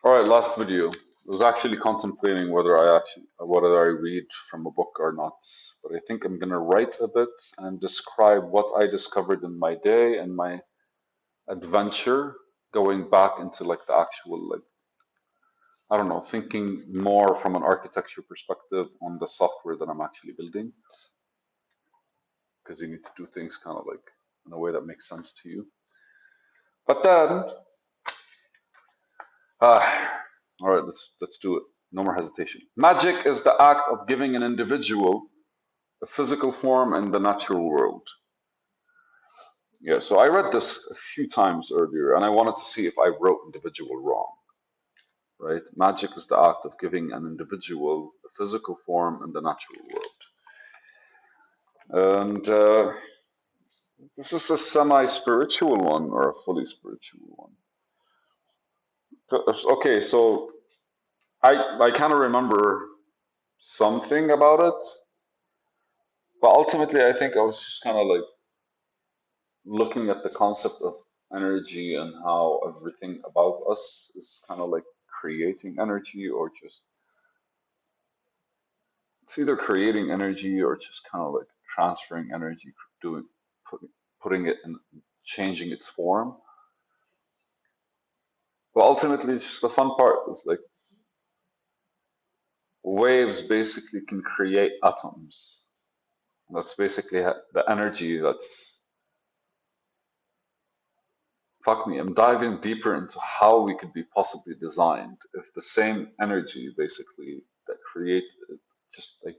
All right, last video. I was actually contemplating whether I read from a book or not, but I think I'm gonna write a bit and describe what I discovered in my day and my adventure going back into like the actual like I don't know, thinking more from an architecture perspective on the software that I'm actually building, because you need to do things kind of like in a way that makes sense to you. But then, all right, let's do it. No more hesitation. Magic is the act of giving an individual a physical form in the natural world. Yeah, so I read this a few times earlier, and I wanted to see if I wrote individual wrong, right? Magic is the act of giving an individual a physical form in the natural world. And this is a semi-spiritual one or a fully spiritual one. Okay, so I kind of remember something about it, but ultimately I think I was just kind of like looking at the concept of energy and how everything about us is kind of like creating energy or just it's either creating energy or just kind of like transferring energy, doing putting it in changing its form. But ultimately, just the fun part is like waves basically can create atoms. That's basically the energy that's fuck me. I'm diving deeper into how we could be possibly designed if the same energy basically that creates just like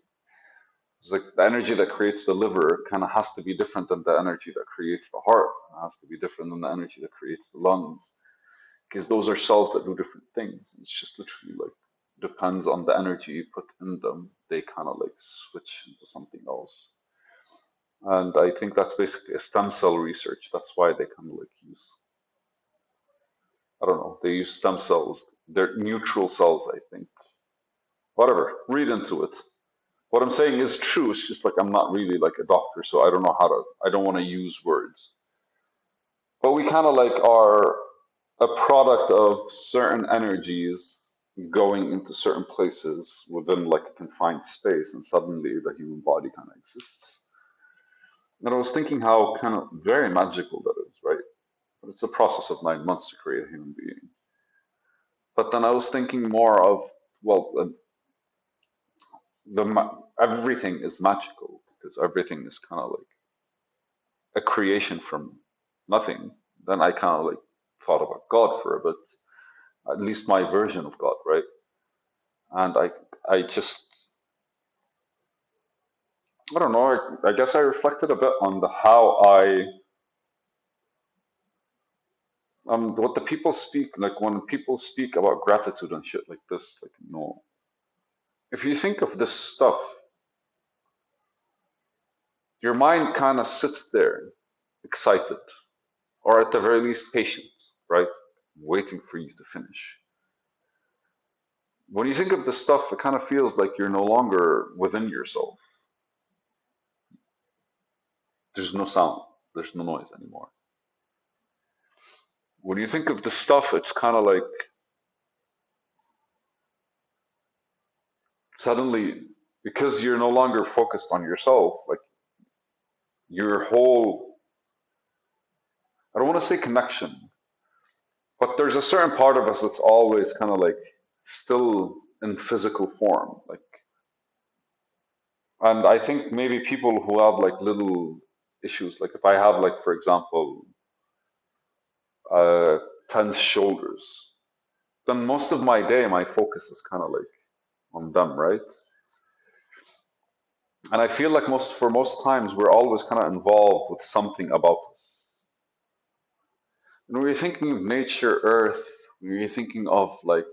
it's like the energy that creates the liver kind of has to be different than the energy that creates the heart. It has to be different than the energy that creates the lungs because those are cells that do different things. It's just literally like depends on the energy you put in them. They kind of like switch into something else. And I think that's basically a stem cell research. That's why they kind of like use I don't know. They use stem cells. They're neutral cells, I think. Whatever. Read into it. What I'm saying is true. It's just like I'm not really like a doctor, so I don't know how to. I don't want to use words. But we kind of like are a product of certain energies going into certain places within like a confined space, and suddenly the human body kind of exists. And I was thinking how kind of very magical that is, right? But it's a process of 9 months to create a human being. But then I was thinking more of, well, everything is magical because everything is kind of like a creation from nothing. Then I kind of like thought about God for a bit, at least my version of God, right? And I just, I don't know. I guess I reflected a bit on the how what the people speak like when people speak about gratitude and shit like this, like no. If you think of this stuff, your mind kind of sits there, excited, or at the very least patient, right? Waiting for you to finish. When you think of this stuff, it kind of feels like you're no longer within yourself. There's no sound, there's no noise anymore. When you think of the stuff, it's kind of like suddenly, because you're no longer focused on yourself, like your whole, I don't want to say connection, but there's a certain part of us that's always kind of like still in physical form. Like, and I think maybe people who have like little issues, like if I have like, for example, uh, tense shoulders, then most of my day, my focus is kind of like on them, right? And I feel like most times we're always kind of involved with something about us. And when you're thinking of nature, Earth, when you're thinking of like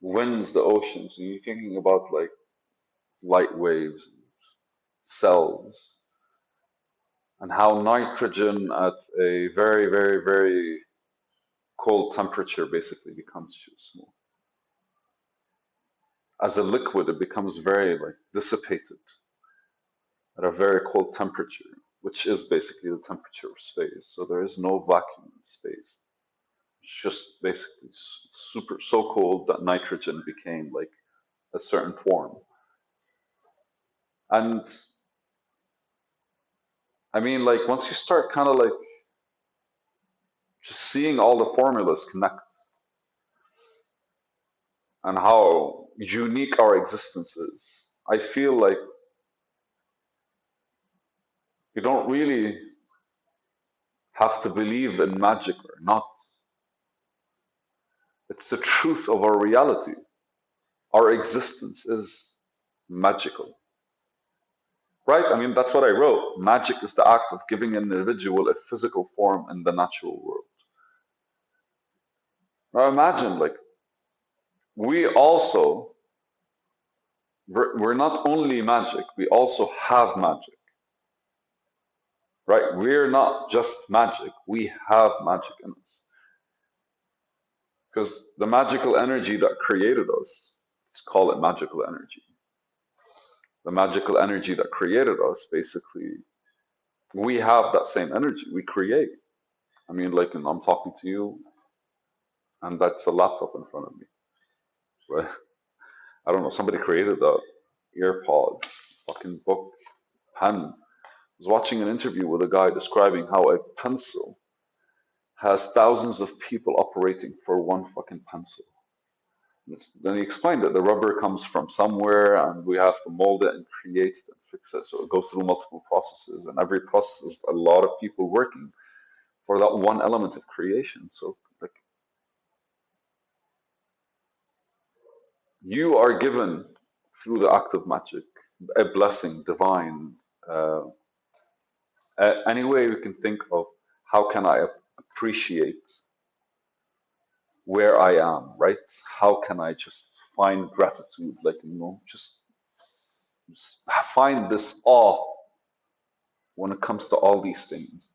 winds, the oceans, and you're thinking about like light waves, cells, and how nitrogen at a very, very, very cold temperature basically becomes smooth. As a liquid, it becomes very like dissipated at a very cold temperature, which is basically the temperature of space. So there is no vacuum in space. It's just basically super so cold that nitrogen became like a certain form. And I mean, like once you start kind of like just seeing all the formulas connect and how unique our existence is, I feel like you don't really have to believe in magic or not. It's the truth of our reality. Our existence is magical, right? I mean, that's what I wrote. Magic is the act of giving an individual a physical form in the natural world. Now imagine, like, we also, we're not only magic, we also have magic, right? We're not just magic, we have magic in us. Because the magical energy that created us, let's call it magical energy. The magical energy that created us, basically, we have that same energy. We create. I mean, like, I'm talking to you, and that's a laptop in front of me. But I don't know, somebody created that earpod, fucking book, pen. I was watching an interview with a guy describing how a pencil has thousands of people operating for one fucking pencil. Then he explained that the rubber comes from somewhere and we have to mold it and create it and fix it. So it goes through multiple processes, and every process is a lot of people working for that one element of creation. So, like, you are given through the act of magic a blessing, divine, uh, any way we can think of how can I appreciate where I am, right? How can I just find gratitude, like, just find this awe when it comes to all these things.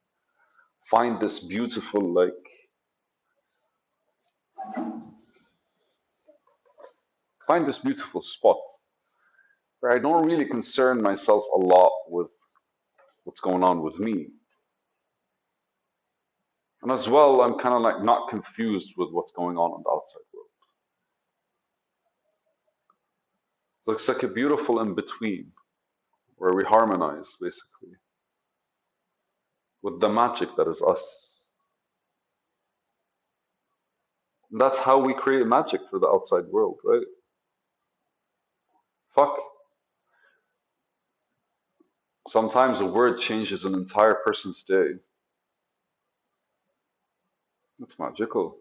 Find this beautiful, like, find this beautiful spot where I don't really concern myself a lot with what's going on with me. And as well, I'm kind of like not confused with what's going on in the outside world. So it's like a beautiful in between where we harmonize basically with the magic that is us. And that's how we create magic for the outside world, right? Fuck. Sometimes a word changes an entire person's day. It's magical.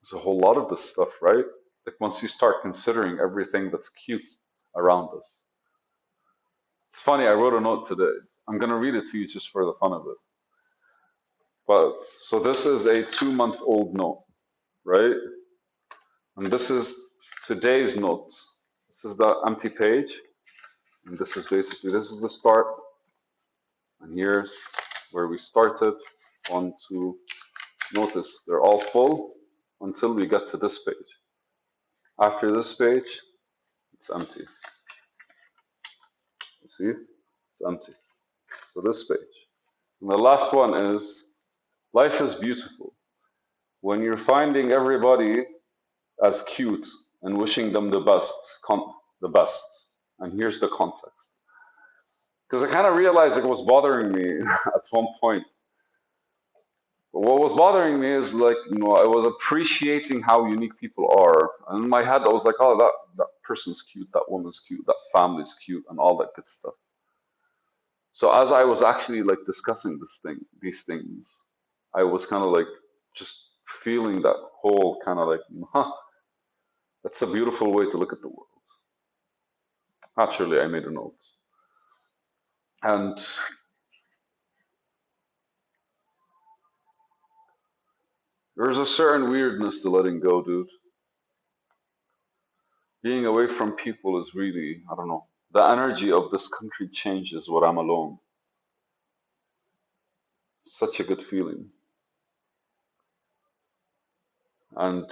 There's a whole lot of this stuff, right? Like once you start considering everything that's cute around us. It's funny, I wrote a note today. I'm gonna read it to you just for the fun of it. But so this is a 2-month-old note, right? And this is today's notes. This is the empty page. And this is basically, this is the start. And here's where we started. 1, 2, notice they're all full until we get to this page. After this page, it's empty. You see? It's empty. So this page. And the last one is life is beautiful. When you're finding everybody as cute and wishing them the best, the best. And here's the context. Because I kind of realized it was bothering me at one point. But what was bothering me is like, I was appreciating how unique people are. And in my head, I was like, oh, that person's cute, that woman's cute, that family's cute, and all that good stuff. So as I was actually like discussing these things, I was kind of like just feeling that whole kind of like, huh, that's a beautiful way to look at the world. Naturally, I made a note. And there's a certain weirdness to letting go, dude. Being away from people is really, I don't know. The energy of this country changes when I'm alone. Such a good feeling. And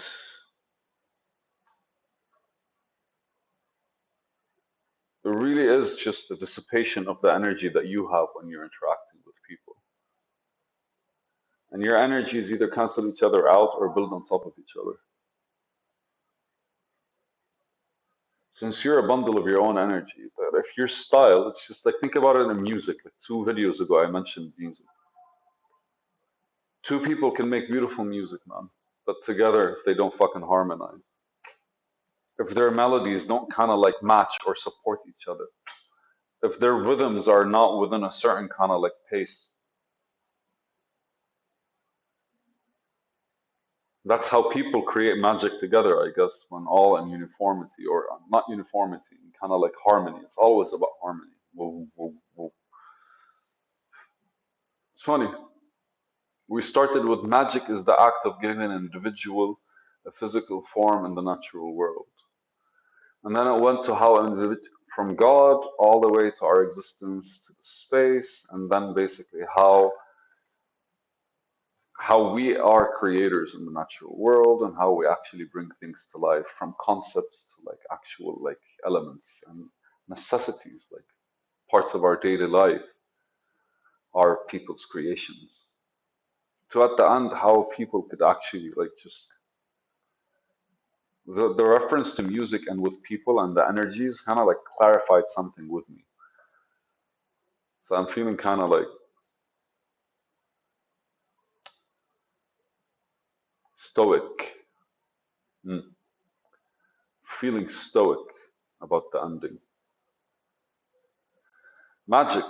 it really is just the dissipation of the energy that you have when you're interacting with people. And your energies either cancel each other out or build on top of each other. Since you're a bundle of your own energy, that if your style, it's just like think about it in music. Like 2 videos ago, I mentioned music. Two people can make beautiful music, man, but together, if they don't fucking harmonize, if their melodies don't kind of like match or support each other, if their rhythms are not within a certain kind of like pace, that's how people create magic together, I guess, when all in uniformity or not uniformity, kind of like harmony. It's always about harmony. Whoa, whoa, whoa. It's funny. We started with magic is the act of giving an individual a physical form in the natural world. And then it went to how from God all the way to our existence to the space, and then basically how we are creators in the natural world and how we actually bring things to life from concepts to like actual like elements and necessities, like parts of our daily life are people's creations. So at the end, how people could actually like just the reference to music and with people and the energies kind of like clarified something with me. So I'm feeling kind of like stoic, mm, feeling stoic about the ending. Magic,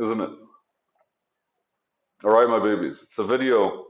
isn't it? All right, my babies. It's a video